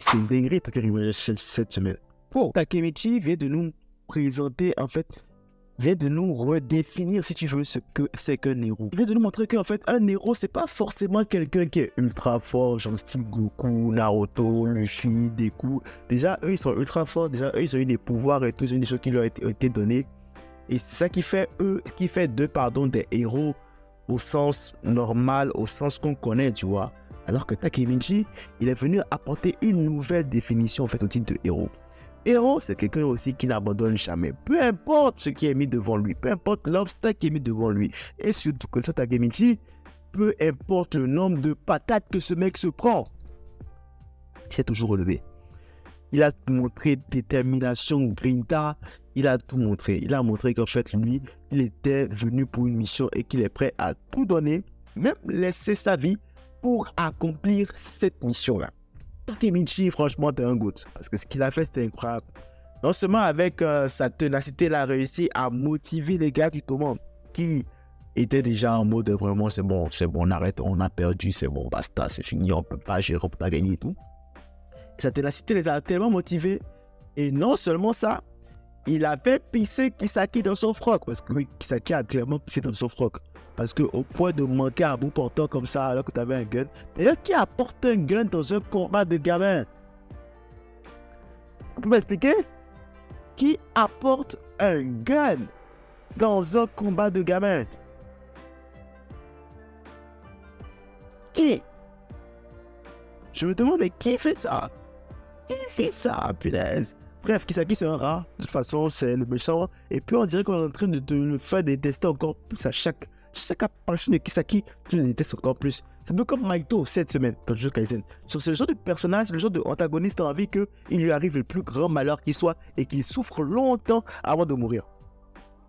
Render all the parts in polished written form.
C'était une dinguerie, Tokyo Revengers cette semaine. Pour Takemichi vient de nous présenter, en fait, vient de nous redéfinir, si tu veux, ce que c'est qu'un héros. Il vient de nous montrer qu'en fait, un héros, c'est pas forcément quelqu'un qui est ultra fort, genre style Goku, Naruto, Luffy, Deku. Déjà, eux, ils sont ultra forts. Déjà, eux, ils ont eu des pouvoirs et tout, ils ont eu des choses qui leur ont été données. Et c'est ça qui fait d'eux, des héros au sens normal, au sens qu'on connaît, tu vois. Alors que Takemichi, il est venu apporter une nouvelle définition, en fait, au titre de héros. Héros, c'est quelqu'un aussi qui n'abandonne jamais. Peu importe ce qui est mis devant lui, peu importe l'obstacle qui est mis devant lui. Et surtout que Takemichi, peu importe le nombre de patates que ce mec se prend, il s'est toujours relevé. Il a montré détermination, grinta, il a tout montré. Il a montré qu'en fait, lui, il était venu pour une mission et qu'il est prêt à tout donner, même laisser sa vie pour accomplir cette mission-là. Takemichi, franchement, t'es un goût. Parce que ce qu'il a fait, c'était incroyable. Non seulement avec sa ténacité, il a réussi à motiver les gars du tournoi qui étaient déjà en mode vraiment, c'est bon, on arrête, on a perdu, c'est bon, basta, c'est fini, on peut pas gérer, on peut pas gagner et tout. Sa ténacité les a tellement motivés. Et non seulement ça, il a fait pisser Kisaki dans son froc. Parce que oui, Kisaki a clairement pissé dans son froc. Parce qu'au point de manquer à bout portant comme ça alors que tu avais un gun. D'ailleurs, qui apporte un gun dans un combat de gamin? Vous pouvez m'expliquer? Qui apporte un gun dans un combat de gamin? Qui? Je me demande, mais qui fait ça? Qui fait ça, punaise? Bref, Kisaki c'est un rat. De toute façon, c'est le méchant. Et puis on dirait qu'on est en train de le faire détester encore plus à chaque apparition de Kisaki, tu le détestes encore plus. C'est un peu comme Maito cette semaine dans Jujutsu Kaisen. C'est le genre de personnage, le genre d'antagoniste a envie qu'il lui arrive le plus grand malheur qui soit et qu'il souffre longtemps avant de mourir.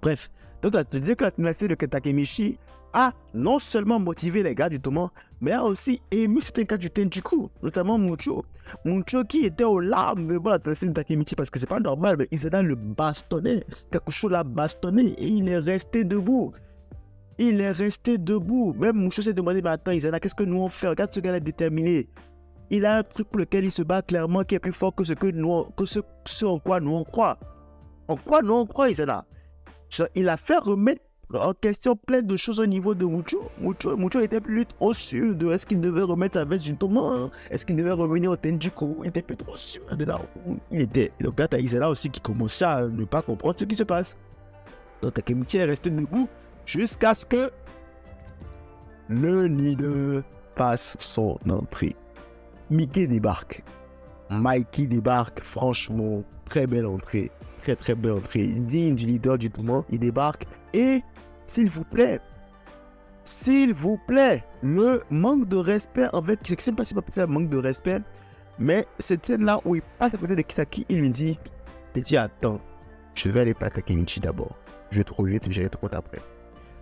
Bref, donc tu disais que la ténacité de Takemichi a non seulement motivé les gars du tournoi, mais a aussi ému certains gars du Tenjiku, notamment Mucho. Mucho qui était aux larmes de voir la ténacité de Takemichi parce que c'est pas normal, mais Izana le bastonnait. Kakusho l'a bastonné et il est resté debout. Il est resté debout. Même Mucho s'est demandé, mais attends, Izana, qu'est-ce que nous on fait? Regarde ce gars-là déterminé. Il a un truc pour lequel il se bat clairement qui est plus fort que ce en quoi nous on croit. En quoi nous on croit, Izana? Genre, il a fait remettre en question plein de choses au niveau de Mucho. Mucho était plus trop sûr de est-ce qu'il devait remettre sa veste justement, hein? Est-ce qu'il devait revenir au Tenjiku? Il était plus trop sûr de là où il était. Et donc là, t'as Izana aussi qui commençait à ne pas comprendre ce qui se passe. Donc Takemichi est resté debout jusqu'à ce que le leader fasse son entrée. Mickey débarque. Mikey débarque. Franchement, très belle entrée. Très très belle entrée. Digne du leader du tournoi. Il débarque. Et s'il vous plaît, le manque de respect, en fait, je ne sais pas si c'est un manque de respect, mais cette scène-là où il passe à côté de Kisaki, il lui dit, attends, je vais aller pas Takemichi d'abord. Je vais te reviens, te gérer ton compte après.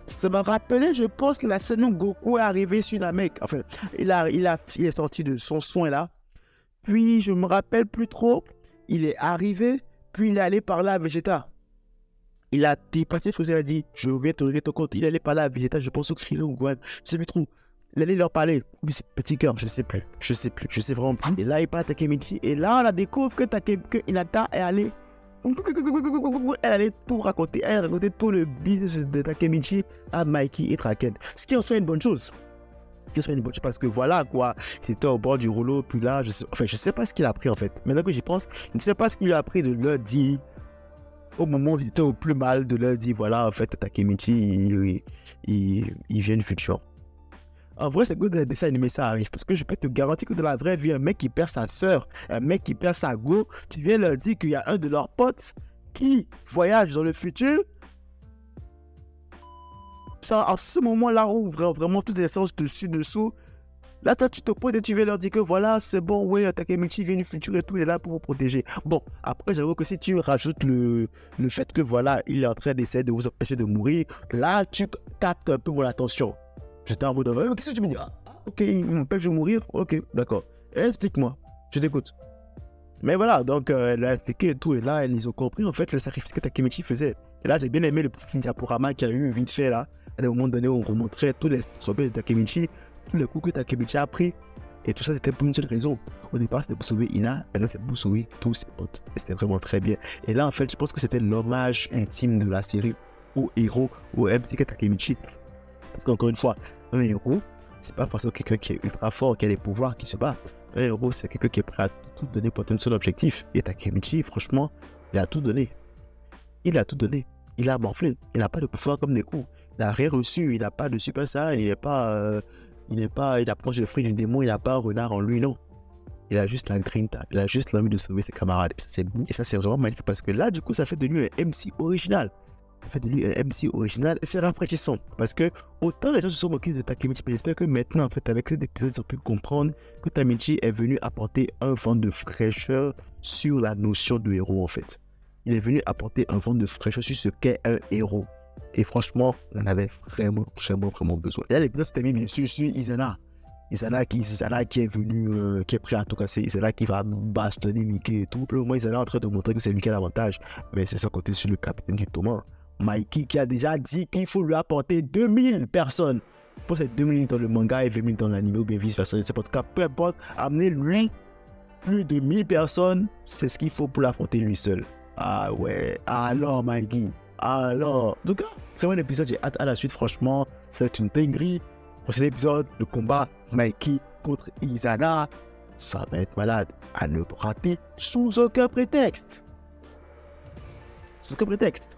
Ça m'a rappelé, je pense, la scène où Goku est arrivé sur la Namek. Enfin, il est sorti de son soin là. Puis, je me rappelle plus trop. Il est arrivé, puis il est allé parler à Vegeta. Il a dépassé Freezer, il a dit, je viens te régler ton compte. Il est allé parler à Vegeta, je pense au Krillin ou Gohan. Je sais plus trop. Il allait leur parler. Oui, c'est petit cœur, je sais plus. Je sais vraiment plus. Et là, il parle à Takemichi. Et là, on a découvre que Hinata est allé. Elle allait tout raconter. Elle racontait tout le business de Takemichi à Mikey et Traken. Ce qui en soit une bonne chose. Parce que voilà quoi. C'était au bord du rouleau. Puis là, je sais pas ce qu'il a appris en fait. Maintenant que j'y pense, je ne sais pas ce qu'il a appris de leur dire. Au moment où il était au plus mal, de leur dire voilà, en fait, Takemichi, il vient du futur. En vrai, c'est que dans les dessins animés, ça arrive. Parce que je peux te garantir que dans la vraie vie, un mec qui perd sa soeur, un mec qui perd sa go, tu viens leur dire qu'il y a un de leurs potes qui voyage dans le futur. Ça, à ce moment-là où vraiment toutes les essences dessus-dessous, là, toi, tu te poses et tu viens leur dire que voilà, c'est bon, ouais, Takemichi vient du futur et tout, il est là pour vous protéger. Bon, après, j'avoue que si tu rajoutes le fait que voilà, il est en train d'essayer de vous empêcher de mourir, là, tu captes un peu mon attention. J'étais en mode, qu'est-ce que tu me dis? Ah, ok, il m'empêche de mourir? Ok, d'accord. Explique-moi, je t'écoute. Mais voilà, donc elle a expliqué et tout, et là, ils ont compris en fait le sacrifice que Takemichi faisait. Et là, j'ai bien aimé le petit diaporama qu'il y a eu vite fait là. À un moment donné, on remontrait tous les sommets de Takemichi, tous les coups que Takemichi a pris. Et tout ça, c'était pour une seule raison. Au départ, c'était pour sauver Ina, maintenant c'est pour sauver tous ses potes. Et c'était vraiment très bien. Et là, en fait, je pense que c'était l'hommage intime de la série au héros, au MCK Takemichi. Parce qu'encore une fois, un héros, c'est pas forcément quelqu'un qui est ultra fort, qui a des pouvoirs, qui se bat. Un héros, c'est quelqu'un qui est prêt à tout donner pour atteindre son objectif. Et Takemichi, franchement, il a tout donné. Il a tout donné. Il a morflé. Il n'a pas de pouvoir comme Neku. Il n'a rien reçu. Il n'a pas de super ça. Il a plongé le fruit du démon. Il n'a pas un renard en lui, non. Il a juste la grinta. Il a juste l'envie de sauver ses camarades. Et ça, c'est vraiment magnifique parce que là, du coup, ça fait de lui un MC original. Ça fait de lui un MC original et c'est rafraîchissant. Parce que autant les gens se sont moqués de Takemichi, mais j'espère que maintenant, en fait, avec cet épisode, ils ont pu comprendre que Takemichi est venu apporter un vent de fraîcheur sur la notion de héros, en fait. Il est venu apporter un vent de fraîcheur sur ce qu'est un héros. Et franchement, on en avait vraiment besoin. Et là, l'épisode se termine bien sûr sur Izana. Izana qui est venu, qui est prêt à tout casser. Izana qui va bastonner Mickey et tout. Pour le moment, Izana est en train de montrer que c'est lui qui a l'avantage. Mais c'est sans compter sur le capitaine du Thomas. Mikey qui a déjà dit qu'il faut lui apporter 2000 personnes. Pour ces 2000 dans le manga et 20 000 dans l'anime ou bien vice-versa. En tout cas, peu importe, amener lui plus de 1000 personnes, c'est ce qu'il faut pour l'affronter lui seul. Ah ouais, alors Mikey, alors. En tout cas, c'est un épisode, j'ai hâte à la suite, franchement, c'est une dinguerie. Prochain épisode, le combat Mikey contre Izana, ça va être malade. À ne pas rater sous aucun prétexte. Sous aucun prétexte.